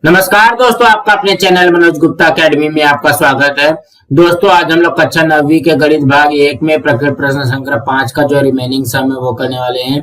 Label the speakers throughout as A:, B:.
A: नमस्कार दोस्तों, आपका अपने चैनल मनोज गुप्ता अकेडमी में आपका स्वागत है। दोस्तों आज हम लोग कक्षा 9वीं के गणित भाग 1 में प्रकृत प्रश्न संग्रह 5 का जो रिमेनिंग सम है वो करने वाले हैं।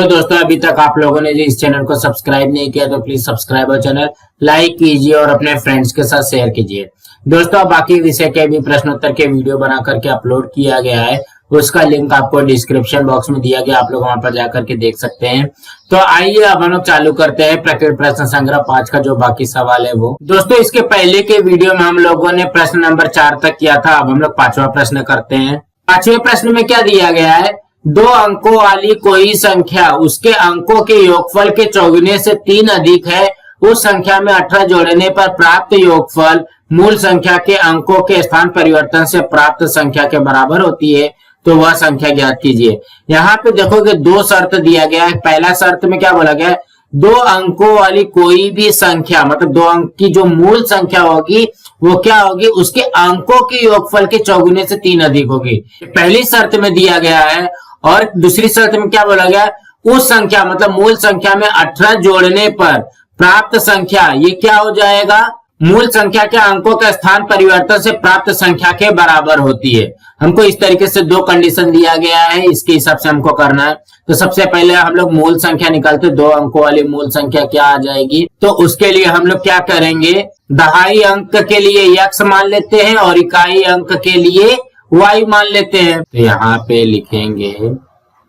A: दोस्तों अभी तक आप लोगों ने जो इस चैनल को सब्सक्राइब नहीं किया तो प्लीज सब्सक्राइब और चैनल लाइक कीजिए और अपने फ्रेंड्स के साथ शेयर कीजिए। दोस्तों बाकी विषय के भी प्रश्नोत्तर के वीडियो बना करके अपलोड किया गया है, उसका लिंक आपको डिस्क्रिप्शन बॉक्स में दिया गया, आप लोग वहां पर जाकर के देख सकते हैं। तो आइए अब हम लोग चालू करते हैं प्रकृत प्रश्न संग्रह 5 का जो बाकी सवाल है वो। दोस्तों इसके पहले के वीडियो में हम लोगों ने प्रश्न नंबर 4 तक किया था, अब हम लोग 5वां प्रश्न करते हैं। 5वें प्रश्न में क्या दिया गया है, 2 अंकों वाली कोई संख्या उसके अंकों के योगफल के चौगुने से 3 अधिक है, उस संख्या में 18 जोड़ने पर प्राप्त योगफल मूल संख्या के अंकों के स्थान परिवर्तन से प्राप्त संख्या के बराबर होती है, तो वह संख्या ज्ञात कीजिए। यहाँ पे देखोगे 2 शर्त दिया गया है। पहला शर्त में क्या बोला गया है, 2 अंकों वाली कोई भी संख्या मतलब 2 अंक की जो मूल संख्या होगी वो क्या होगी, उसके अंकों के योगफल के चौगुने से 3 अधिक होगी, पहली शर्त में दिया गया है। और दूसरी शर्त में क्या बोला गया, उस संख्या मतलब मूल संख्या में 18 जोड़ने पर प्राप्त संख्या ये क्या हो जाएगा, मूल संख्या के अंकों का स्थान परिवर्तन से प्राप्त संख्या के बराबर होती है। हमको इस तरीके से 2 कंडीशन दिया गया है, इसके हिसाब से हमको करना है। तो सबसे पहले हम लोग मूल संख्या निकालते, 2 अंकों वाली मूल संख्या क्या आ जाएगी, तो उसके लिए हम लोग क्या करेंगे, दहाई अंक के लिए x मान लेते हैं और इकाई अंक के लिए y मान लेते हैं। तो यहाँ पे लिखेंगे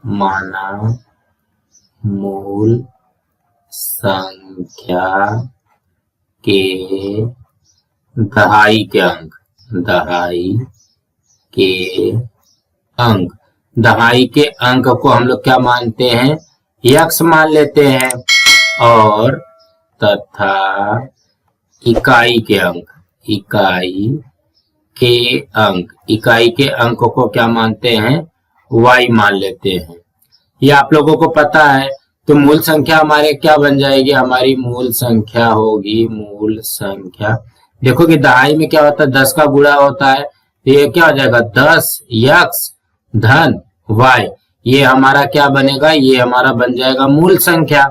A: माना मूल संख्या के दहाई के अंक, दहाई के अंक को हम लोग क्या मानते हैं, x मान लेते हैं, और तथा इकाई के अंक को क्या मानते हैं, y मान लेते हैं। ये आप लोगों को पता है। तो मूल संख्या हमारे क्या बन जाएगी, हमारी मूल संख्या होगी, मूल संख्या देखो कि दहाई में क्या होता है, 10 का गुणा होता है, तो ये क्या हो जाएगा 10x धन y, ये हमारा क्या बनेगा, ये हमारा बन जाएगा मूल संख्या।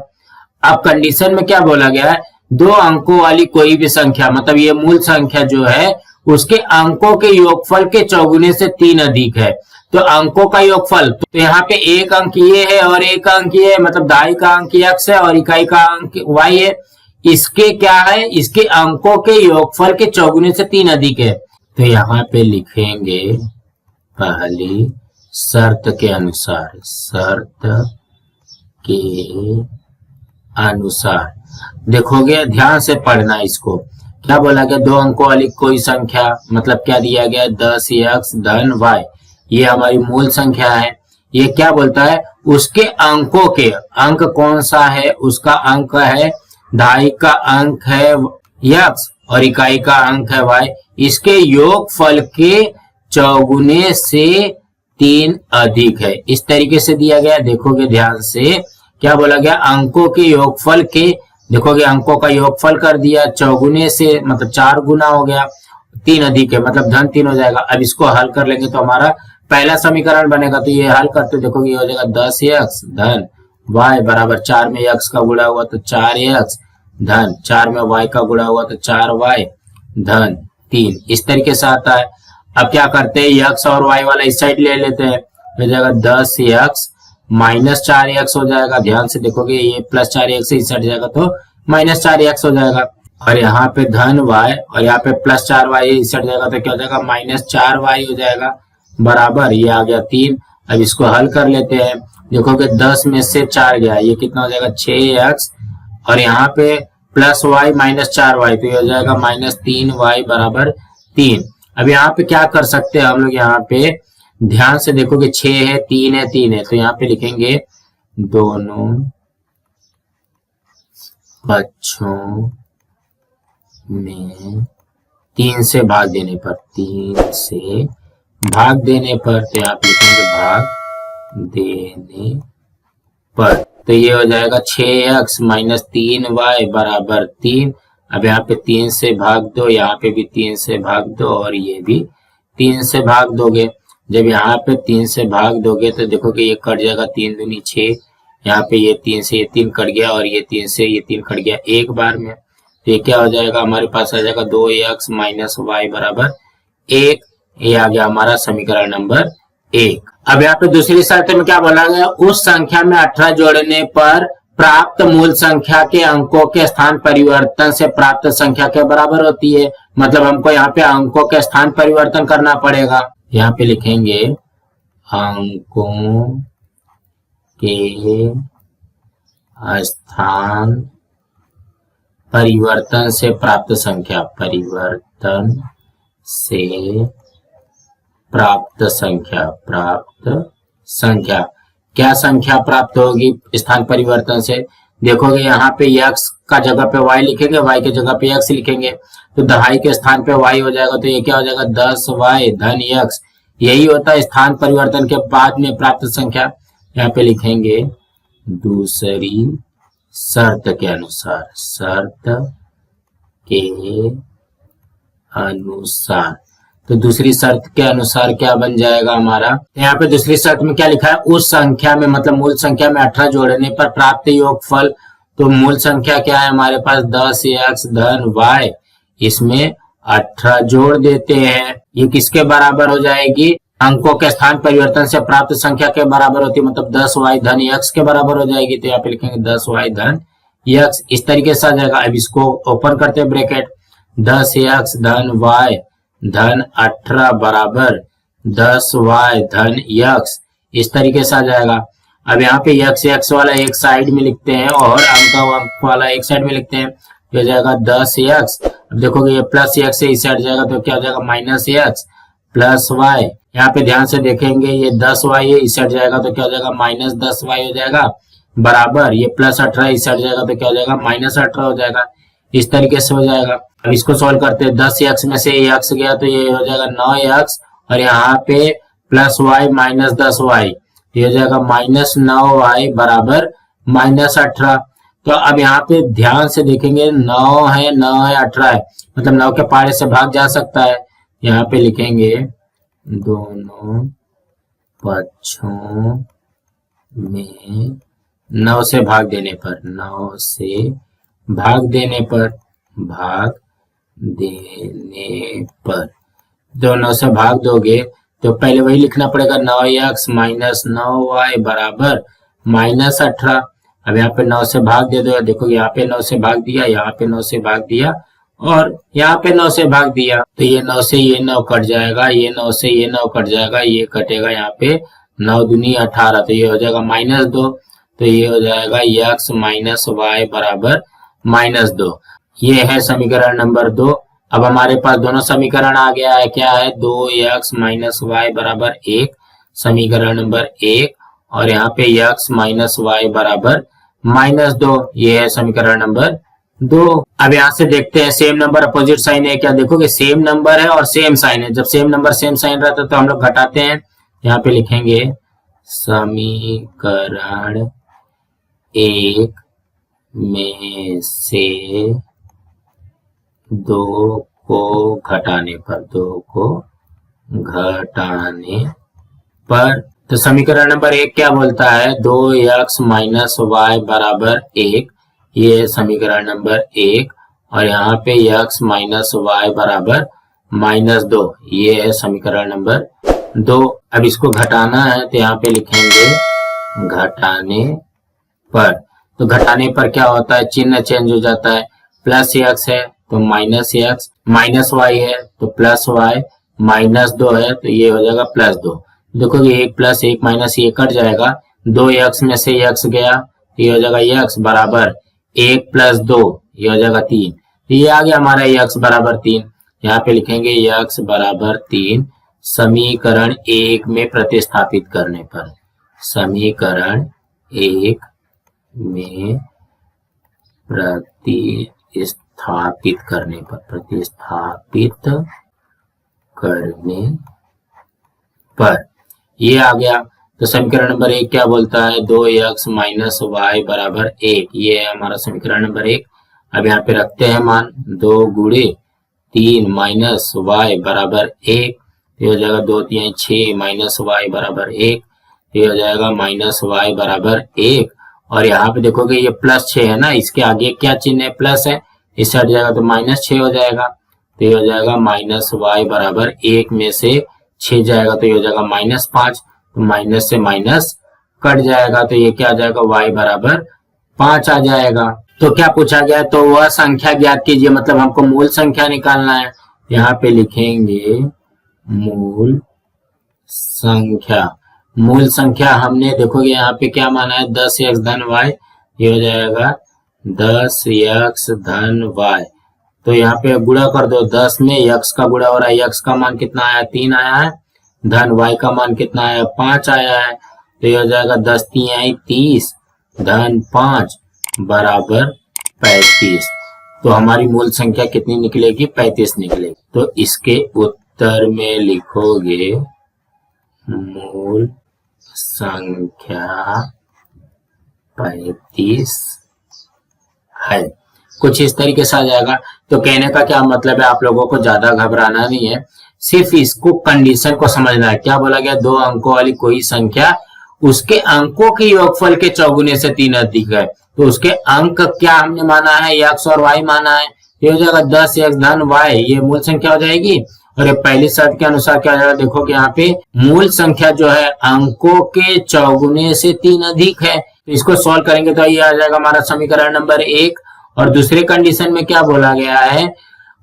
A: अब कंडीशन में क्या बोला गया है, 2 अंकों वाली कोई भी संख्या मतलब ये मूल संख्या जो है उसके अंकों के योगफल के चौगुने से 3 अधिक है। तो अंकों का योगफल, तो यहाँ पे एक अंक ये है और एक अंक ये है, मतलब दहाई का अंक x है और इकाई का अंक y है। इसके क्या है, इसके अंकों के योगफल के चौगुने से 3 अधिक है। तो यहाँ पे लिखेंगे पहली शर्त के अनुसार देखोगे, ध्यान से पढ़ना इसको। क्या बोला गया, 2 अंकों वाली कोई संख्या मतलब क्या दिया गया, 10x धन y, ये हमारी मूल संख्या है। ये क्या बोलता है, उसके अंकों के, अंक कौन सा है, उसका अंक है दहाई का अंक है x और इकाई का अंक है y, इसके योगफल के चौगुने से 3 अधिक है। इस तरीके से दिया गया। देखोगे ध्यान से क्या बोला गया, अंकों के योगफल के, देखोगे अंकों का योगफल कर दिया, चौगुने से मतलब 4 गुना हो गया, 3 अधिक है मतलब धन 3 हो जाएगा। अब इसको हल कर लेंगे तो हमारा पहला समीकरण बनेगा। तो ये हल करते देखोगे ये हो जाएगा 10x धन y बराबर 4 में x का गुणा हुआ तो 4x धन 4 में y का गुणा हुआ तो 4y धन 3, इस तरीके से आता है। अब क्या करते हैं, x और y वाला इस साइड ले लेते हैं, हो जाएगा 10x माइनस 4x हो जाएगा। ध्यान से देखोगे ये प्लस 4x इस साइड जाएगा तो माइनस 4x हो जाएगा, और यहाँ पे धन y और यहाँ पे प्लस 4y इस साइड जाएगा तो क्या हो जाएगा माइनस 4y हो जाएगा, बराबर ये आ गया 3। अब इसको हल कर लेते हैं, देखोगे 10 में से 4 गया, ये कितना हो जाएगा 6x, और यहाँ पे प्लस y माइनस 4y, तो ये हो जाएगा माइनस 3y बराबर 3। अब यहाँ पे क्या कर सकते हैं हम लोग, यहाँ पे ध्यान से देखोगे 6 है 3 है 3 है, तो यहाँ पे लिखेंगे दोनों पक्षों में 3 से भाग देने पर, 3 से भाग देने पर, तो यहाँ पे लिखेंगे भाग देने पर, तो ये हो जाएगा 6x माइनस 3y बराबर 3। अब यहाँ पे 3 से भाग दो, यहाँ पे भी 3 से भाग दो और ये भी 3 से भाग दोगे। जब यहाँ पे 3 से भाग दोगे तो देखोगे ये कट जाएगा, 3 दूनी 6, यहाँ पे ये 3 से ये 3 कट गया और ये 3 से ये 3 कट गया एक बार में। तो ये क्या हो जाएगा, हमारे पास आ जाएगा 2x माइनस वाई बराबर 1। ये आ गया हमारा समीकरण नंबर 1। अब यहाँ पे दूसरी शर्त में क्या बोला गया, उस संख्या में 18 जोड़ने पर प्राप्त मूल संख्या के अंकों के स्थान परिवर्तन से प्राप्त संख्या के बराबर होती है। मतलब हमको यहाँ पे अंकों के स्थान परिवर्तन करना पड़ेगा। यहाँ पे लिखेंगे अंकों के स्थान परिवर्तन से प्राप्त संख्या, परिवर्तन से प्राप्त संख्या, क्या संख्या प्राप्त होगी स्थान परिवर्तन से। देखोगे यहाँ पे x का जगह पे y लिखेंगे, y के जगह पे x लिखेंगे, तो दहाई के स्थान पे y हो जाएगा, तो ये क्या हो जाएगा 10y धन x। यही होता है स्थान परिवर्तन के बाद में प्राप्त संख्या। यहाँ पे लिखेंगे दूसरी शर्त के अनुसार, शर्त के अनुसार। तो दूसरी शर्त के अनुसार क्या बन जाएगा हमारा, यहाँ पे दूसरी शर्त में क्या लिखा है, उस संख्या में मतलब मूल संख्या में 18 जोड़ने पर प्राप्त योगफल। तो मूल संख्या क्या है हमारे पास 10x धन y, इसमें 18 जोड़ देते हैं। ये किसके बराबर हो जाएगी, अंकों के स्थान परिवर्तन से प्राप्त संख्या के बराबर होती है, मतलब 10y धन x के बराबर हो जाएगी। तो यहाँ पे लिखेंगे 10y धन x, इस तरीके से आ जाएगा। अब इसको ओपन करते हैं ब्रैकेट, 10x धन y धन 18 बराबर 10y धन x, इस तरीके से आ जाएगा। अब यहाँ पे x वाला एक साइड में लिखते हैं और अंक वाला एक साइड में लिखते हैं, तो हो जाएगा 10x। अब देखोगे ये प्लस x से इस साइड जाएगा तो क्या हो जाएगा माइनस x प्लस y। यहाँ पे ध्यान से देखेंगे ये 10y है, इस साइड जाएगा तो क्या हो जाएगा माइनस 10y हो जाएगा, बराबर ये प्लस 18 इस साइड जाएगा तो क्या हो जाएगा माइनस 18 हो जाएगा। इस तरीके से हो जाएगा। अब इसको सॉल्व करते हैं, 10x में से x गया तो ये हो जाएगा 9x, और यहाँ पे प्लस y माइनस 10y, ये हो जाएगा माइनस 9y बराबर माइनस 18। तो अब यहाँ पे ध्यान से देखेंगे 9 है 18 है, मतलब 9 के पारे से भाग जा सकता है। यहाँ पे लिखेंगे दोनों पक्षों में 9 से भाग देने पर, 9 से भाग देने पर दोनों से भाग दोगे तो पहले वही लिखना पड़ेगा 9x माइनस 9y बराबर माइनस 18। अब यहाँ पे 9 से भाग दे दो, देखो यहाँ पे 9 से भाग दिया, यहाँ पे 9 से भाग दिया और यहाँ पे 9 से भाग दिया, तो ये 9 से ये 9 कट जाएगा, ये 9 से ये 9 कट जाएगा, ये कटेगा यहाँ पे 9 दूनी 18, तो ये हो जाएगा माइनस 2। तो ये हो जाएगा x माइनस y बराबर माइनस 2। ये है समीकरण नंबर 2। अब हमारे पास दोनों समीकरण आ गया है, क्या है 2x माइनस y बराबर 1 समीकरण नंबर 1, और यहाँ पे x माइनस y बराबर माइनस 2, ये है समीकरण नंबर 2। अब यहाँ से देखते हैं सेम नंबर अपोजिट साइन है क्या। देखोगे सेम नंबर है और सेम साइन है, जब सेम नंबर सेम साइन रहता है तो हम लोग घटाते हैं। यहाँ पे लिखेंगे समीकरण 1 में से 2 को घटाने पर, तो समीकरण नंबर 1 क्या बोलता है 2x माइनस y बराबर 1, ये समीकरण नंबर 1, और यहाँ पे x माइनस y बराबर माइनस 2, ये है समीकरण नंबर 2। अब इसको घटाना है तो यहाँ पे लिखेंगे घटाने पर, तो घटाने पर क्या होता है चिन्ह चेंज हो जाता है, प्लस x है तो माइनस x, माइनस y है तो प्लस y, माइनस 2 है तो ये हो जाएगा प्लस 2। देखोगे 1 प्लस 1 माइनस ये कट जाएगा, 2x में से x गया तो ये हो जाएगा x बराबर 1 प्लस 2, ये हो जाएगा 3, तो ये आ गया हमारा x बराबर 3। यहाँ पे लिखेंगे x बराबर 3 समीकरण 1 में प्रतिस्थापित करने पर, समीकरण 1 में प्रतिस्थापित करने पर ये आ गया। तो समीकरण नंबर 1 क्या बोलता है 2x माइनस y बराबर 1, ये है हमारा समीकरण नंबर 1। अब यहाँ पे रखते हैं मान 2 गुणे 3 माइनस y बराबर 1, ये हो जाएगा 2 3 6 माइनस y बराबर 1, ये हो जाएगा माइनस y बराबर 1। और यहाँ पे देखोगे ये प्लस 6 है ना, इसके आगे क्या चिन्ह है प्लस है, इससे हट जाएगा तो -6 हो जाएगा, तो ये हो जाएगा -y बराबर 1 में से 6 जाएगा तो ये हो जाएगा -5, तो माइनस से माइनस कट जाएगा तो ये क्या आ जाएगा, y बराबर 5 आ जाएगा। तो क्या पूछा गया, तो वह संख्या ज्ञात कीजिए, मतलब हमको मूल संख्या निकालना है। यहाँ पे लिखेंगे मूल संख्या। मूल संख्या हमने देखोगे यहाँ पे क्या माना है, 10x धन y, ये हो जाएगा 10x धन y। तो यहाँ पे गुणा कर दो, 10 में x का गुणा हो रहा है, x का मान कितना आया, 3 आया है, धन y का मान कितना आया, 5 आया है, तो ये हो जाएगा 10 3 30 धन 5 बराबर 35। तो हमारी मूल संख्या कितनी निकलेगी, 35 निकलेगी। तो इसके उत्तर में लिखोगे मूल संख्या 35 है। कुछ इस तरीके से आ जाएगा। तो कहने का क्या मतलब है, आप लोगों को ज्यादा घबराना नहीं है, सिर्फ इसको कंडीशन को समझना है। क्या बोला गया, 2 अंकों वाली कोई संख्या उसके अंकों के योगफल के चौगुने से 3 अधिक है, तो उसके अंक क्या हमने माना है, x और y माना है, ये हो जाएगा 10x धन y, ये मूल संख्या हो जाएगी। और ये पहली शर्त के अनुसार क्या हो जाएगा, देखो कि यहाँ पे मूल संख्या जो है अंकों के चौगुने से 3 अधिक है, तो इसको सॉल्व करेंगे तो ये आ जाएगा हमारा समीकरण नंबर 1। और दूसरे कंडीशन में क्या बोला गया है,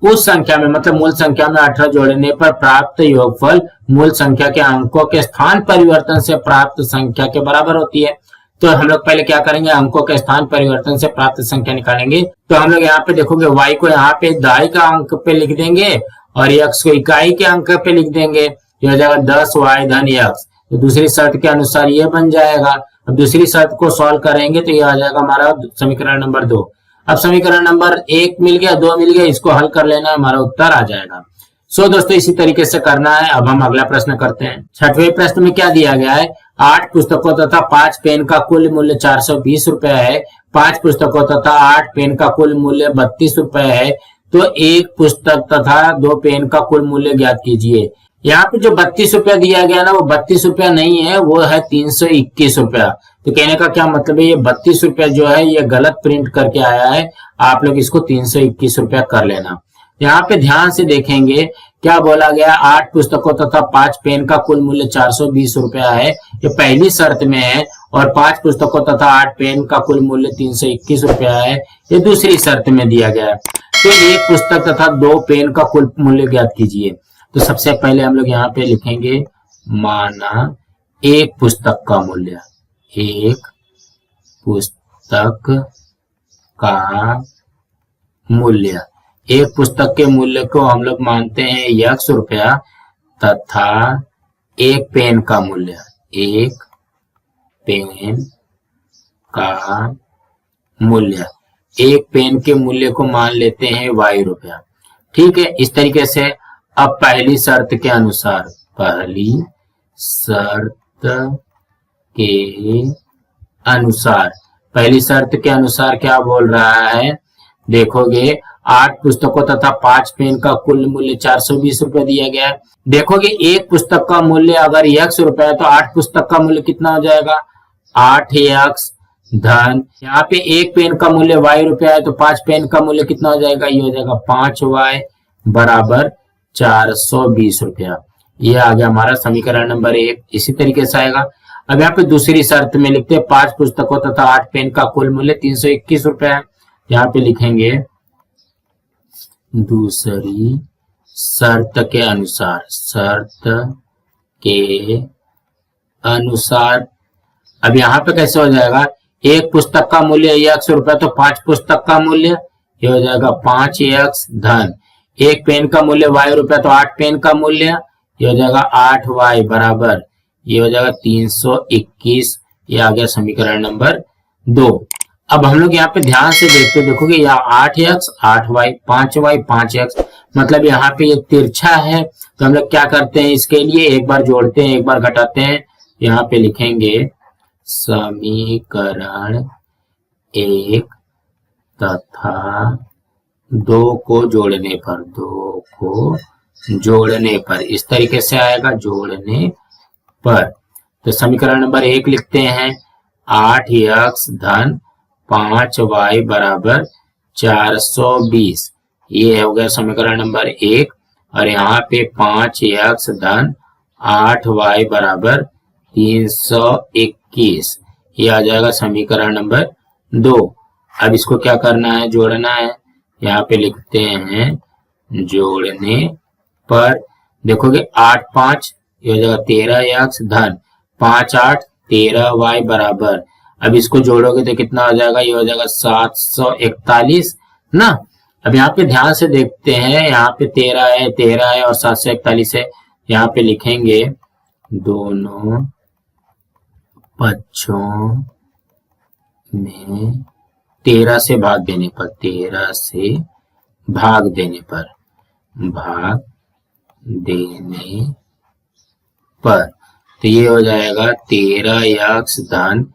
A: उस संख्या में मतलब मूल संख्या में 18 जोड़ने पर प्राप्त योगफल मूल संख्या के अंकों के स्थान परिवर्तन से प्राप्त संख्या के बराबर होती है। तो हम लोग पहले क्या करेंगे, अंकों के स्थान परिवर्तन से प्राप्त संख्या निकालेंगे। तो हम लोग यहाँ पे देखोगे y को यहाँ पे दाई का अंक पे लिख देंगे और x को इकाई के अंक पे लिख देंगे, ये हो जाएगा 10y धन x। तो दूसरी शर्त के अनुसार ये बन जाएगा। अब दूसरी शर्त को सॉल्व करेंगे तो ये आ जाएगा हमारा समीकरण नंबर 2। अब समीकरण नंबर 1 मिल गया, 2 मिल गया, इसको हल कर लेना, हमारा उत्तर आ जाएगा। सो दोस्तों इसी तरीके से करना है। अब हम अगला प्रश्न करते हैं। 6वें प्रश्न में क्या दिया गया है, 8 पुस्तकों तथा 5 पेन का कुल मूल्य 420 रुपए है। 5 पुस्तकों तथा 8 पेन का कुल मूल्य 32 रुपए है, तो एक पुस्तक तथा 2 पेन का कुल मूल्य ज्ञात कीजिए। यहाँ पे जो 32 रुपया दिया गया ना, वो 32 रुपया नहीं है, वो है 321 रुपया। तो कहने का क्या मतलब है, ये 32 रुपया जो है ये गलत प्रिंट करके आया है, आप लोग इसको 321 रुपया कर लेना। यहाँ पे ध्यान से देखेंगे क्या बोला गया, 8 पुस्तकों तथा 5 पेन का कुल मूल्य 420 रुपया है, ये पहली शर्त में है। और 5 पुस्तकों तथा 8 पेन का कुल मूल्य 321 रुपया है, ये दूसरी शर्त में दिया गया है। तो एक पुस्तक तथा 2 पेन का कुल मूल्य ज्ञात कीजिए। तो सबसे पहले हम लोग यहाँ पे लिखेंगे माना एक पुस्तक का मूल्य, एक पुस्तक का मूल्य, एक पुस्तक के मूल्य को हम लोग मानते हैं x रुपया तथा एक पेन का मूल्य, एक पेन का मूल्य, एक पेन के मूल्य को मान लेते हैं y रुपया। ठीक है, इस तरीके से अब पहली शर्त के अनुसार, पहली शर्त के अनुसार, पहली शर्त के अनुसार क्या बोल रहा है, देखोगे 8 पुस्तकों तथा 5 पेन का कुल मूल्य 420 रुपए दिया गया है। देखोगे एक पुस्तक का मूल्य अगर x रुपए है तो 8 पुस्तक का मूल्य कितना हो जाएगा, 8x धन, यहाँ पे एक पेन का मूल्य y रुपया है तो 5 पेन का मूल्य कितना हो जाएगा, ये हो जाएगा 5y बराबर 420 रुपया। ये आ गया हमारा समीकरण नंबर 1। इसी तरीके से आएगा। अब यहाँ पे दूसरी शर्त में लिखते हैं 5 पुस्तकों तथा 8 पेन का कुल मूल्य 321 रुपया है। यहाँ पे लिखेंगे दूसरी शर्त के अनुसार, शर्त के अनुसार। अब यहाँ पे कैसे हो जाएगा, एक पुस्तक का मूल्य x रुपया तो 5 पुस्तक का मूल्य, ये हो जाएगा 5x धन, एक पेन का मूल्य y रुपया तो 8 पेन का मूल्य, ये हो जाएगा 8y बराबर, ये हो जाएगा 321। ये आ गया समीकरण नंबर 2। अब हम लोग यहाँ पे ध्यान से देखते देखोगे यहाँ 8x 8y 5y 5x, मतलब यहाँ पे ये तिरछा है। तो हम लोग क्या करते हैं, इसके लिए एक बार जोड़ते हैं एक बार घटाते हैं। यहाँ पे लिखेंगे समीकरण 1 तथा 2 को जोड़ने पर, 2 को जोड़ने पर, इस तरीके से आएगा जोड़ने पर। तो समीकरण नंबर 1 लिखते हैं 8x धन 5y बराबर 420, ये हो गया समीकरण नंबर 1। और यहाँ पे 5x धन 8y बराबर 321, ये आ जाएगा समीकरण नंबर 2। अब इसको क्या करना है, जोड़ना है। यहाँ पे लिखते हैं जोड़ने पर, देखोगे 8 5, ये हो जाएगा 13x धन 5 8 13y बराबर, अब इसको जोड़ोगे तो कितना हो जाएगा, ये हो जाएगा 741 ना। अब यहाँ पे ध्यान से देखते हैं, यहाँ पे 13 है और 741 है। यहाँ पे लिखेंगे दोनों पक्षों में 13 से भाग देने पर, 13 से भाग देने पर, तो ये हो जाएगा 13x धन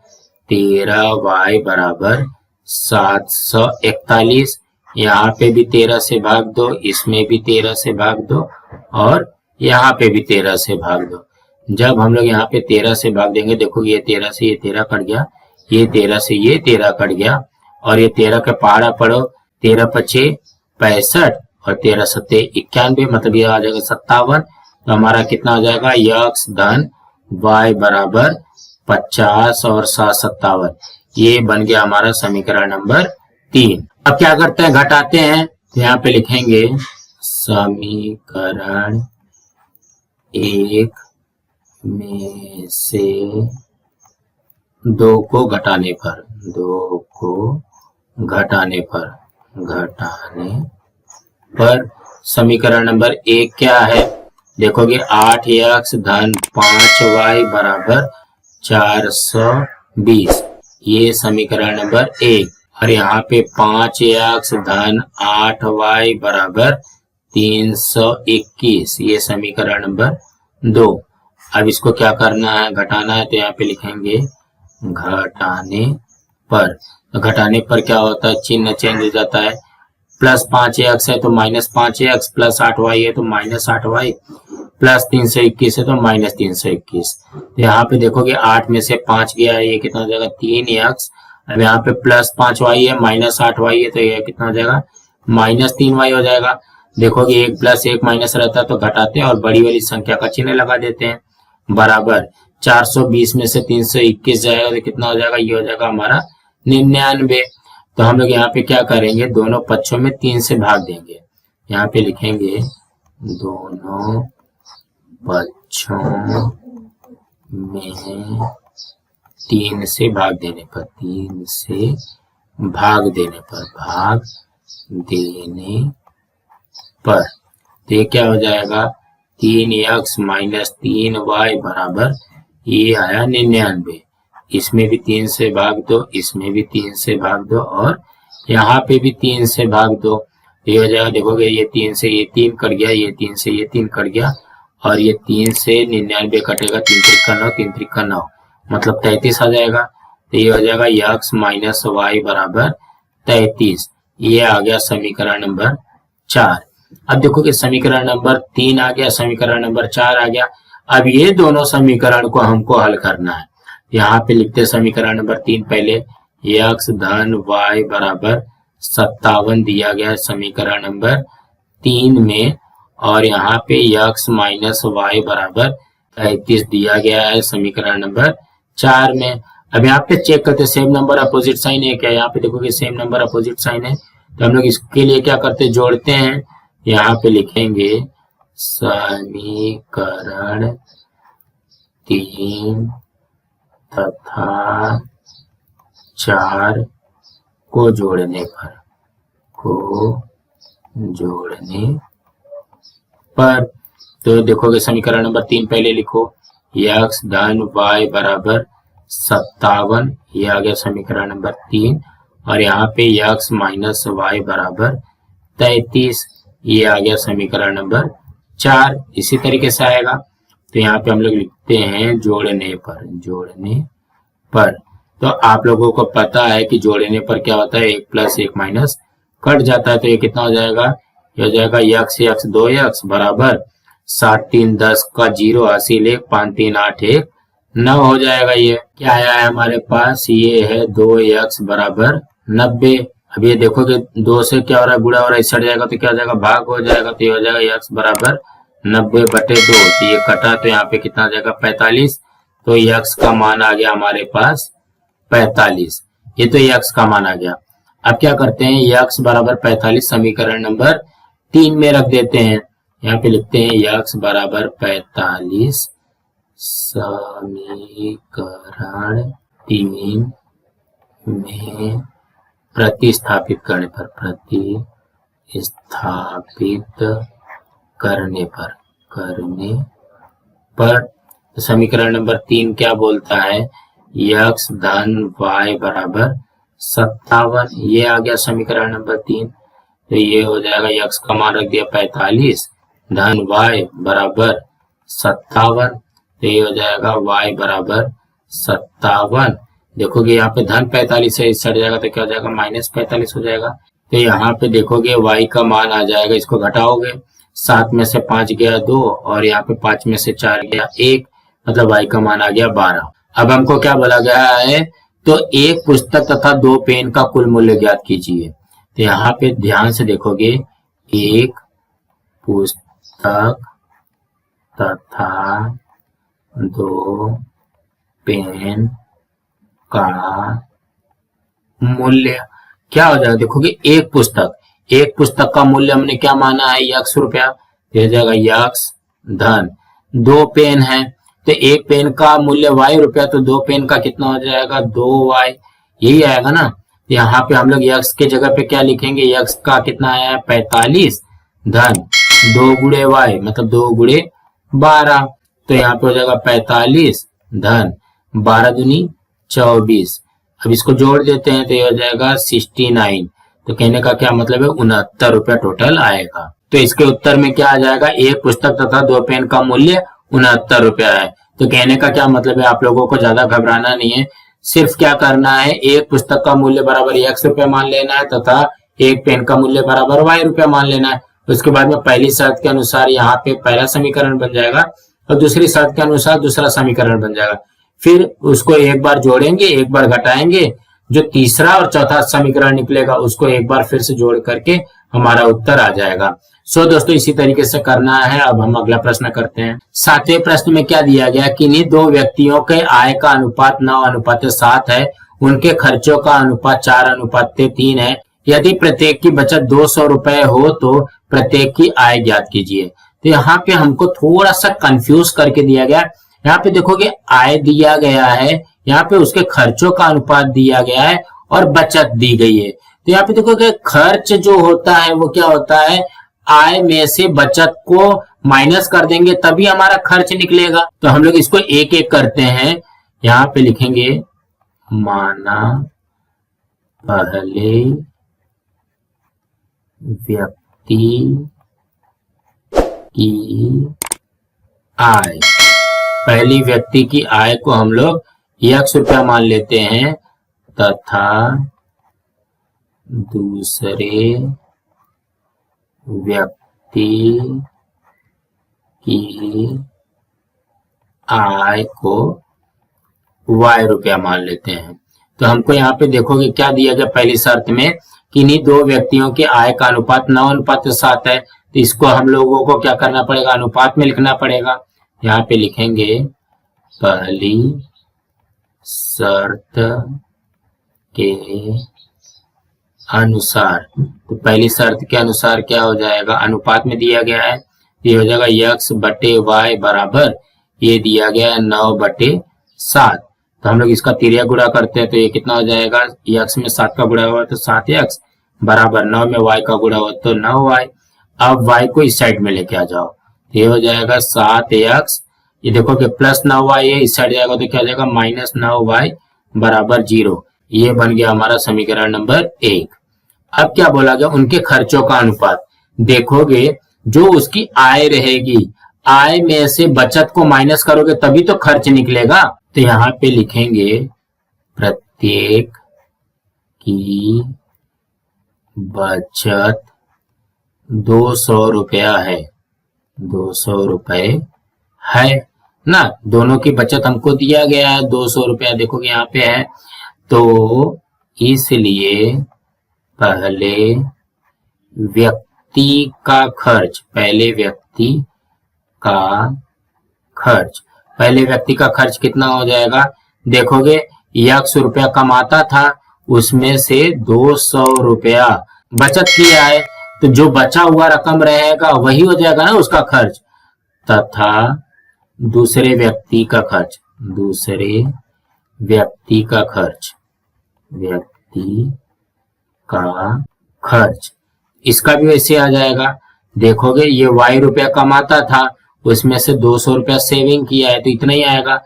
A: 13y बराबर 741। यहाँ पे भी 13 से भाग दो, इसमें भी 13 से भाग दो और यहाँ पे भी 13 से भाग दो। जब हम लोग यहाँ पे 13 से भाग देंगे, देखो ये 13 से ये 13 कट गया, ये 13 से ये 13 कट गया और ये 13 के पहाड़ा पढ़ो, 13 पचे 65 और 13 सत्ते 91, मतलब ये आ जाएगा 57। तो हमारा कितना हो जाएगा, x धन y बराबर 50 और 7 57, ये बन गया हमारा समीकरण नंबर 3। अब क्या करते हैं, घटाते हैं। तो यहाँ पे लिखेंगे समीकरण 1 में से 2 को घटाने पर, 2 को घटाने पर समीकरण नंबर 1 क्या है, देखोगे 8x धन 5y बराबर 420, ये समीकरण नंबर 1। और यहाँ पे 5x धन 8y बराबर 321, ये समीकरण नंबर 2। अब इसको क्या करना है, घटाना है। तो यहाँ पे लिखेंगे घटाने पर, तो घटाने पर क्या होता है, चिन्ह चेंज हो जाता है। प्लस 5x है तो माइनस 5x, प्लस 8y है तो माइनस 8y, प्लस 321 है तो माइनस 321। तो यहाँ पे देखोगे 8 में से 5 गया है, ये कितना हो जाएगा 3x। अब यहाँ पे प्लस 5y है माइनस 8y है, तो ये कितना हो जाएगा माइनस 3y हो जाएगा। देखोगे 1 प्लस 1 माइनस रहता है तो घटाते हैं और बड़ी वाली संख्या का चिन्ह लगा देते हैं, बराबर 420 में से 321 जाएगा तो कितना हो जाएगा, ये हो जाएगा हमारा 99। तो हम लोग यहाँ पे क्या करेंगे, दोनों पक्षों में 3 से भाग देंगे। यहाँ पे लिखेंगे दोनों पक्षों में 3 से भाग देने पर, 3 से भाग देने पर, तो ये क्या हो जाएगा 3x माइनस 3y बराबर, ये आया 99। इसमें भी 3 से भाग दो, इसमें भी 3 से भाग दो और यहाँ पे भी 3 से भाग दो, ये हो जाएगा। देखोगे ये 3 से ये 3 कट गया, ये 3 से ये 3 कट गया और ये 3 से 99 कटेगा, 3 त्रिका 9, 3 त्रिका 9, मतलब 33 आ जाएगा। तो ये हो जाएगा x माइनस वाई बराबर 33, ये आ गया समीकरण नंबर 4। अब देखो कि समीकरण नंबर 3 आ गया, समीकरण नंबर 4 आ गया। अब ये दोनों समीकरण को हमको हल करना है। यहाँ पे लिखते समीकरण नंबर 3 पहले, x धन y बराबर 57 दिया गया है समीकरण नंबर 3 में, और यहाँ पे x माइनस वाई बराबर 33 दिया गया है समीकरण नंबर 4 में। अब यहाँ पे चेक करते सेम नंबर अपोजिट साइन है क्या, यहाँ पे देखोगे सेम नंबर अपोजिट साइन है, तो हम लोग इसके लिए क्या करते जोड़ते हैं। यहाँ पे लिखेंगे समीकरण 3 तथा 4 को जोड़ने पर, तो देखोगे समीकरण नंबर 3 पहले लिखो, x धन y बराबर 57, ये आ गया समीकरण नंबर 3, और यहाँ पे x माइनस वाई बराबर 33, ये आ गया समीकरण नंबर 4। इसी तरीके से आएगा। तो यहाँ पे हम लोग लिखते हैं जोड़ने पर, तो आप लोगों को पता है कि जोड़ने पर क्या होता है, 1 प्लस 1 माइनस कट जाता है, तो ये कितना हो जाएगा, ये हो जाएगा x 2x बराबर 7 3 10 का 0 हासिल 1 5 3 8 1 9 हो जाएगा। ये क्या आया है हमारे पास, ये है 2x बराबर 90। अब ये देखो कि 2 से क्या हो रहा है, गुणा हो रहा है, इस साइड जाएगा तो क्या हो जाएगा, भाग हो जाएगा, तो ये हो जाएगा x बराबर 90/2। तो ये कटा तो यहाँ पे कितना आ जाएगा 45। तो x का मान आ गया हमारे पास 45। ये तो x का मान आ गया। अब क्या करते हैं, x बराबर 45 समीकरण नंबर 3 में रख देते हैं। यहाँ पे लिखते हैं x बराबर 45 समीकरण 3 में प्रतिस्थापित करने पर तो समीकरण नंबर 3 क्या बोलता है, x धन y बराबर 57। ये आ गया समीकरण नंबर 3। तो ये हो जाएगा, x का मान रख दिया 45 धन y बराबर 57। तो ये हो जाएगा y बराबर 57। देखोगे यहाँ पे धन 45 है, इस साइड जाएगा तो क्या हो जाएगा, -45 हो जाएगा। तो यहाँ पे देखोगे y का मान आ जाएगा, इसको घटाओगे, 7 में से 5 गया 2 और यहाँ पे 5 में से 4 गया 1, मतलब y का मान आ गया 12। अब हमको क्या बोला गया है, तो एक पुस्तक तथा 2 पेन का कुल मूल्य ज्ञात कीजिए। तो यहाँ पे ध्यान से देखोगे, एक पुस्तक तथा 2 पेन का मूल्य क्या हो जाएगा, देखोगे एक पुस्तक का मूल्य हमने क्या माना है, x रुपया, तो हो जाएगा x धन 2 पेन है, तो एक पेन का मूल्य y रुपया, तो 2 पेन का कितना हो जाएगा 2y, यही आएगा ना। यहाँ पे हम लोग x के जगह पे क्या लिखेंगे, x का कितना आया है 45 धन 2 गुणे y, मतलब 2 गुणे 12। तो यहाँ पे हो जाएगा 45 धन 12 दूनी 24। अब इसको जोड़ देते हैं तो ये हो जाएगा 69। तो कहने का क्या मतलब है, 69 रुपया टोटल आएगा। तो इसके उत्तर में क्या आ जाएगा, एक पुस्तक तथा 2 पेन का मूल्य 69 रुपया है। तो कहने का क्या मतलब है, आप लोगों को ज्यादा घबराना नहीं है, सिर्फ क्या करना है, एक पुस्तक का मूल्य बराबर x रुपया मान लेना है तथा एक पेन का मूल्य बराबर y रुपया मान लेना है। उसके बाद में पहली शर्त के अनुसार यहाँ पे पहला समीकरण बन जाएगा और दूसरी शर्त के अनुसार दूसरा समीकरण बन जाएगा। फिर उसको एक बार जोड़ेंगे, एक बार घटाएंगे, जो तीसरा और चौथा समीकरण निकलेगा उसको एक बार फिर से जोड़ करके हमारा उत्तर आ जाएगा। सो दोस्तों इसी तरीके से करना है। अब हम अगला प्रश्न करते हैं। 7वें प्रश्न में क्या दिया गया, किन्हीं 2 व्यक्तियों के आय का अनुपात 9:7 है, उनके खर्चों का अनुपात 4:3 है। यदि प्रत्येक की बचत 200 रुपए हो तो प्रत्येक की आय ज्ञात कीजिए। तो यहाँ पे हमको थोड़ा सा कंफ्यूज करके दिया गया। यहाँ पे देखोगे आय दिया गया है, यहाँ पे उसके खर्चों का अनुपात दिया गया है और बचत दी गई है। तो यहाँ पे देखोगे खर्च जो होता है वो क्या होता है, आय में से बचत को माइनस कर देंगे तभी हमारा खर्च निकलेगा। तो हम लोग इसको एक एक करते हैं। यहाँ पे लिखेंगे, माना पहले व्यक्ति की आय, पहली व्यक्ति की आय को हम लोग x रुपया मान लेते हैं तथा दूसरे व्यक्ति की आय को y रुपया मान लेते हैं। तो हमको यहाँ पे देखोगे क्या दिया गया पहली शर्त में, किन्हीं 2 व्यक्तियों के आय का अनुपात 9:7 है। तो इसको हम लोगों को क्या करना पड़ेगा, अनुपात में लिखना पड़ेगा। यहाँ पे लिखेंगे पहली शर्त के अनुसार, तो पहली शर्त के अनुसार क्या हो जाएगा, अनुपात में दिया गया है, ये हो जाएगा x/y बराबर, ये दिया गया है 9/7। तो हम लोग इसका तिरिया गुणा करते हैं तो ये कितना हो जाएगा, x में 7 का गुणा हुआ तो 7x बराबर 9 में y का गुणा हुआ तो 9y। अब y को इस साइड में लेके आ जाओ, ये हो जाएगा 7x, ये देखो कि प्लस 9y है, इस साइड जाएगा तो क्या हो जाएगा -9y बराबर 0। ये बन गया हमारा समीकरण नंबर 1। अब क्या बोला गया, उनके खर्चों का अनुपात। देखोगे जो उसकी आय रहेगी, आय में से बचत को माइनस करोगे तभी तो खर्च निकलेगा। तो यहाँ पे लिखेंगे प्रत्येक की बचत 200 रुपया है, 200 रुपए है ना, दोनों की बचत हमको दिया गया है 200 रुपया, देखोगे यहाँ पे है। तो इसलिए पहले व्यक्ति का खर्च, पहले व्यक्ति का खर्च, पहले व्यक्ति का खर्च कितना हो जाएगा? देखोगे 100 रुपया कमाता था, उसमें से 200 रुपया बचत किया है, तो जो बचा हुआ रकम रहेगा वही हो जाएगा ना उसका खर्च। तथा दूसरे व्यक्ति का खर्च, दूसरे व्यक्ति का खर्च, व्यक्ति का खर्च, इसका भी वैसे आ जाएगा। देखोगे ये Y रुपया कमाता था, उसमें से 200 रुपया सेविंग किया है, तो इतना ही आएगा।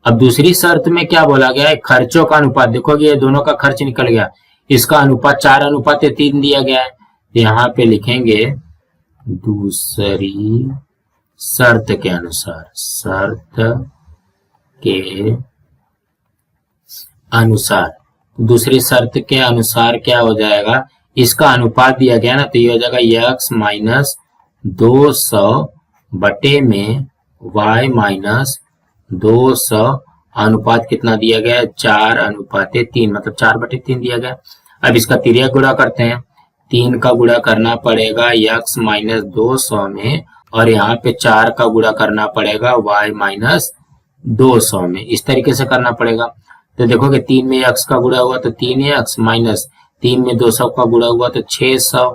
A: अब दूसरी शर्त में क्या बोला गया है? खर्चों का अनुपात। देखोगे ये दोनों का खर्च निकल गया, इसका अनुपात 4:3 दिया गया है। यहाँ पे लिखेंगे दूसरी शर्त के अनुसार, शर्त के अनुसार, दूसरी शर्त के अनुसार क्या हो जाएगा? इसका अनुपात दिया गया ना, तो ये हो जाएगा x माइनस 200 बटे में y माइनस 200, अनुपात कितना दिया गया है? 4:3, मतलब 4/3 दिया गया। अब इसका तिर्यक गुणा करते हैं, 3 का गुणा करना पड़ेगा x माइनस 200 में, और यहाँ पे 4 का गुणा करना पड़ेगा y माइनस 200 में। इस तरीके से करना पड़ेगा। तो देखोगे 3 में x का गुणा हुआ तो 3x माइनस 3 में 200 का गुणा हुआ तो 600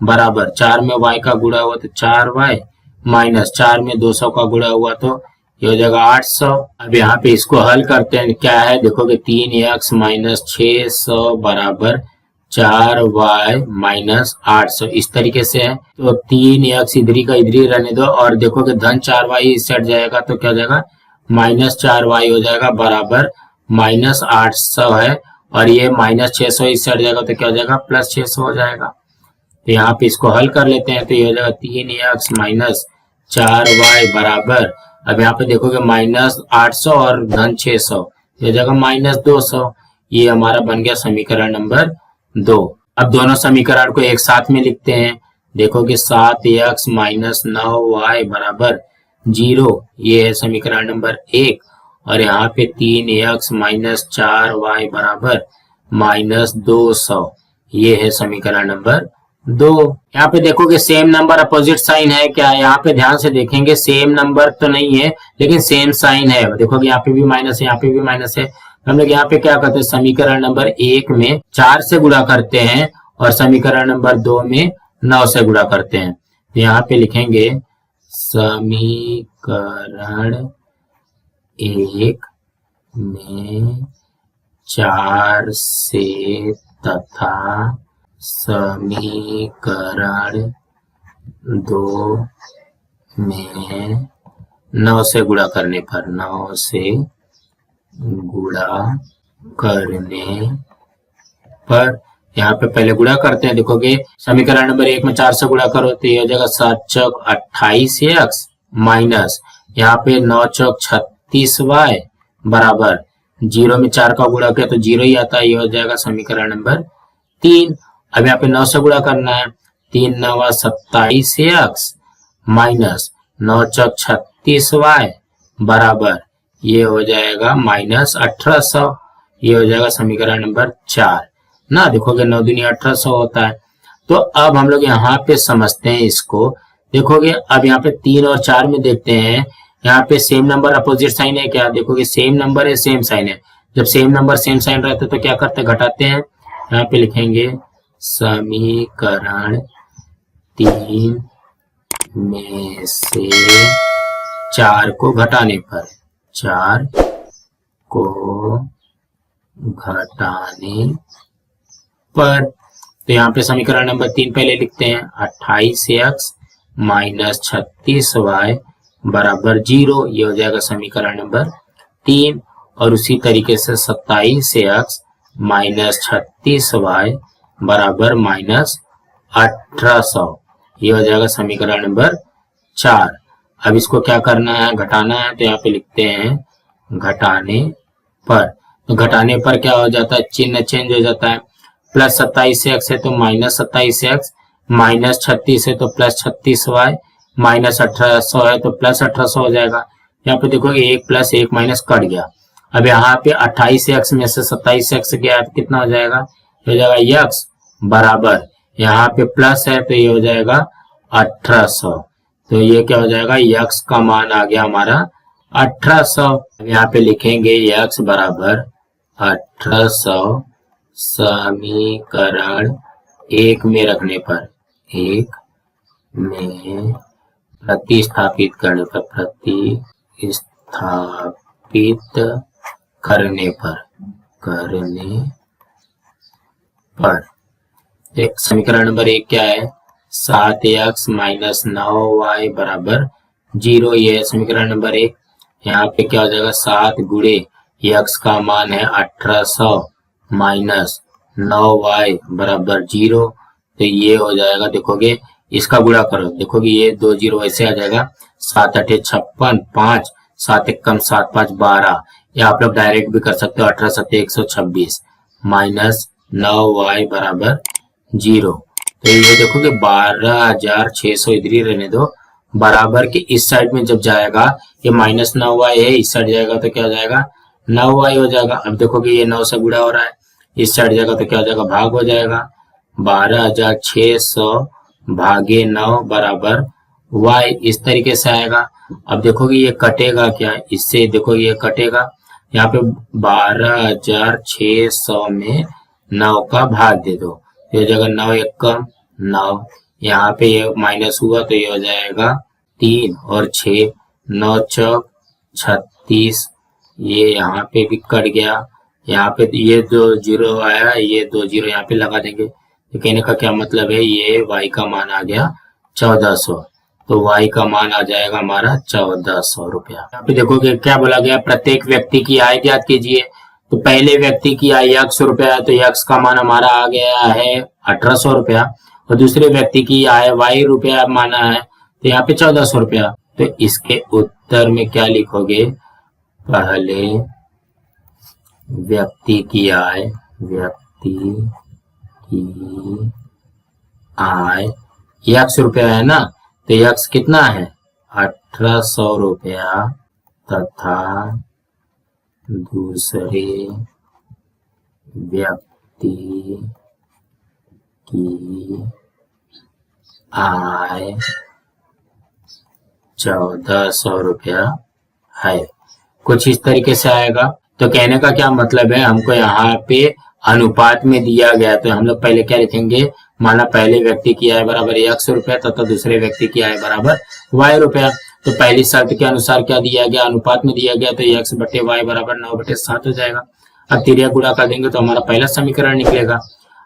A: बराबर 4 में y का गुणा हुआ तो 4y माइनस 4 में 200 का गुणा हुआ तो ये हो जाएगा 800। अब यहाँ पे इसको हल करते हैं, क्या है? देखोगे 3x माइनस 600 बराबर 4y माइनस 800, इस तरीके से है। तो 3x इधरी का इधरी रहने दो, और देखोगे धन 4y इस साइड जाएगा तो क्या हो जाएगा? माइनस 4y हो जाएगा बराबर माइनस 800 है, और ये माइनस 600 इस साइड जाएगा तो क्या हो जाएगा? प्लस 600 हो जाएगा। तो यहाँ पे इसको हल कर लेते हैं, तो ये हो जाएगा 3x माइनस 4y बराबर, अब यहाँ पे देखोगे माइनस 800 और धन 600, ये हो जाएगा माइनस 200। ये हमारा बन गया समीकरण नंबर 2। अब दोनों समीकरण को एक साथ में लिखते हैं। देखोगे 7x माइनस 9y बराबर 0, ये है समीकरण नंबर 1, और यहाँ पे 3x माइनस 4y बराबर माइनस 200, ये है समीकरण नंबर 2। यहाँ पे देखोगे सेम नंबर अपोजिट साइन है क्या? यहाँ पे ध्यान से देखेंगे, सेम नंबर तो नहीं है लेकिन सेम साइन है। देखोगे यहाँ पे भी माइनस है, यहाँ पे भी माइनस है। हम लोग यहाँ पे क्या करते हैं? समीकरण नंबर 1 में 4 से गुणा करते हैं, और समीकरण नंबर 2 में 9 से गुणा करते हैं। तो यहाँ पे लिखेंगे समीकरण 1 में 4 से तथा समीकरण 2 में 9 से गुणा करने पर, 9 से गुणा करने पर, यहाँ पे पहले गुणा करते हैं। देखोगे समीकरण नंबर 1 में 4 से गुणा करो तो ये हो जाएगा 7 चौक 28x माइनस यहाँ पे 9 चौक 36y बराबर 0 में 4 का गुणा किया तो 0 ही आता है, ये हो जाएगा समीकरण नंबर 3। अब यहाँ पे 9 से गुणा करना है, 3 9 27x माइनस 9 चौक 36y बराबर ये हो जाएगा माइनस 1800, ये हो जाएगा समीकरण नंबर 4 ना। देखोगे 9 दूनी 1800 होता है। तो अब हम लोग यहाँ पे समझते हैं इसको। देखोगे अब यहाँ पे 3 और 4 में देखते हैं, यहाँ पे सेम नंबर अपोजिट साइन है क्या? देखोगे सेम नंबर है, सेम साइन है। जब सेम नंबर सेम साइन रहता है तो क्या करते हैं? घटाते हैं। यहाँ पे लिखेंगे समीकरण 3 में से 4 को घटाने पर, 4 को घटाने पर, तो यहाँ पे समीकरण नंबर 3 पहले लिखते हैं, 28x माइनस 36y बराबर 0, ये हो जाएगा समीकरण नंबर 3। और उसी तरीके से 27x माइनस 36y बराबर माइनस 1800, ये हो जाएगा समीकरण नंबर 4। अब इसको क्या करना है? घटाना है। तो यहाँ पे लिखते हैं घटाने पर। तो घटाने पर क्या हो जाता है? चिन्ह चेंज हो जाता है। प्लस 27x है तो माइनस 27x, माइनस 36 है तो प्लस 36y, माइनस 1800 है तो प्लस 1800 हो जाएगा। यहाँ पे देखोगे 1 प्लस 1 माइनस कट गया। अब यहाँ पे 28x में से 27x गया तो कितना हो जाएगा? हो जाएगा x बराबर, यहाँ पे प्लस है तो ये हो जाएगा 1800। तो ये क्या हो जाएगा, यक्स का मान आ गया हमारा 1800। यहाँ पे लिखेंगे यक्स बराबर 1800 समीकरण एक में रखने पर, एक में प्रतिस्थापित करने पर, प्रतिस्थापित करने पर एक समीकरण नंबर एक क्या है, 7x माइनस 9y बराबर 0। ये समीकरण नंबर एक। यहाँ पे क्या हो जाएगा, 7 गुणे x का मान है 1800 माइनस 9y बराबर 0। तो ये हो जाएगा, देखोगे इसका गुणा करो, देखोगे ये 2 0 ऐसे आ जाएगा, 7 8 56, 5 7 1 कम 7 5 12। या आप लोग डायरेक्ट भी कर सकते हो, 18 7 126 माइनस 9y बराबर 0। तो ये देखोगे 12600, इधर ही रहने दो, बराबर के इस साइड में जब जाएगा, ये माइनस 9y है, इस साइड जाएगा तो क्या हो जाएगा, 9y हो जाएगा। अब देखोगे ये 9 से गुणा हो रहा है, इस साइड जाएगा तो क्या हो जाएगा, भाग हो जाएगा, 12600 भागे 9 बराबर y, इस तरीके से आएगा। अब देखोगे ये कटेगा क्या, इससे देखो ये कटेगा, यहाँ पे 12600 में 9 का भाग दे दो, ये जगह 9 1 कम 9, यहाँ पे ये माइनस हुआ तो ये हो जाएगा 3 और 6, 9 चौक 36, ये यहाँ पे भी कट गया, यहाँ पे ये 2 0 आया, ये 2 0 यहाँ पे लगा देंगे। तो कहने का क्या मतलब है, ये y का मान आ गया 1400। तो y का मान आ जाएगा हमारा 1400 रुपया। यहाँ पे देखोगे क्या बोला गया, प्रत्येक व्यक्ति की आय ज्ञात कीजिए। तो पहले व्यक्ति की आय 100 रुपया, तो x का मान हमारा आ गया है 1800 रुपया, और दूसरे व्यक्ति की आय y रुपया माना है, तो यहाँ पे 1400 रुपया। तो इसके उत्तर में क्या लिखोगे, पहले व्यक्ति की आय, व्यक्ति की आय 100 रुपया है ना, तो x कितना है 1800 रुपया, तथा दूसरे व्यक्ति की आय 1400 रुपया है। कुछ इस तरीके से आएगा। तो कहने का क्या मतलब है, हमको यहाँ पे अनुपात में दिया गया, तो हम लोग पहले क्या लिखेंगे, माना पहले व्यक्ति की आय बराबर 100 रुपया तथा दूसरे व्यक्ति की आय बराबर y रुपया। तो पहली शर्त के अनुसार क्या दिया गया, अनुपात में दिया गया, तो x बटे y बराबर 9/7 हो जाएगा। अब तिरिया गुणा कर देंगे तो हमारा पहला समीकरण निकलेगा।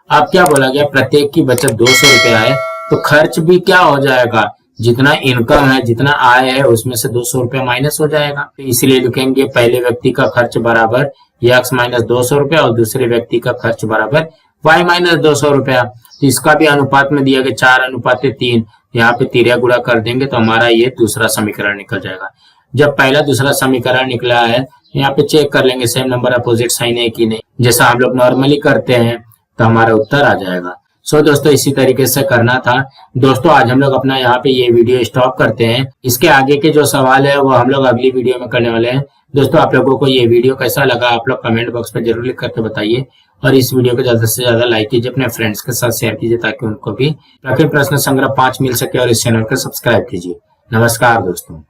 A: अब क्या बोला गया, प्रत्येक की बचत 200 रुपया है, तो खर्च भी क्या हो जाएगा, जितना इनकम है, जितना आय है, उसमें से 200 रुपया माइनस हो जाएगा। तो इसलिए लिखेंगे पहले व्यक्ति का खर्च बराबर x माइनस 200 रुपया और दूसरे व्यक्ति का खर्च बराबर y माइनस 200 रुपया। तो इसका भी अनुपात में दिया गया 4:3। यहाँ पे तिरिया गुणा कर देंगे तो हमारा ये दूसरा समीकरण निकल जाएगा। जब पहला दूसरा समीकरण निकला है, यहाँ पे चेक कर लेंगे सेम नंबर अपोजिट साइन है कि नहीं, जैसा हम लोग नॉर्मली करते हैं, तो हमारा उत्तर आ जाएगा। सो दोस्तों इसी तरीके से करना था। दोस्तों आज हम लोग अपना यहाँ पे ये वीडियो स्टॉप करते हैं। इसके आगे के जो सवाल है वो हम लोग अगली वीडियो में करने वाले हैं। दोस्तों आप लोगों को ये वीडियो कैसा लगा, आप लोग कमेंट बॉक्स में जरूर लिख करके बताइए, और इस वीडियो को ज्यादा से ज्यादा लाइक कीजिए, अपने फ्रेंड्स के साथ शेयर कीजिए, ताकि उनको भी प्रश्न संग्रह 5 मिल सके, और इस चैनल को सब्सक्राइब कीजिए। नमस्कार दोस्तों।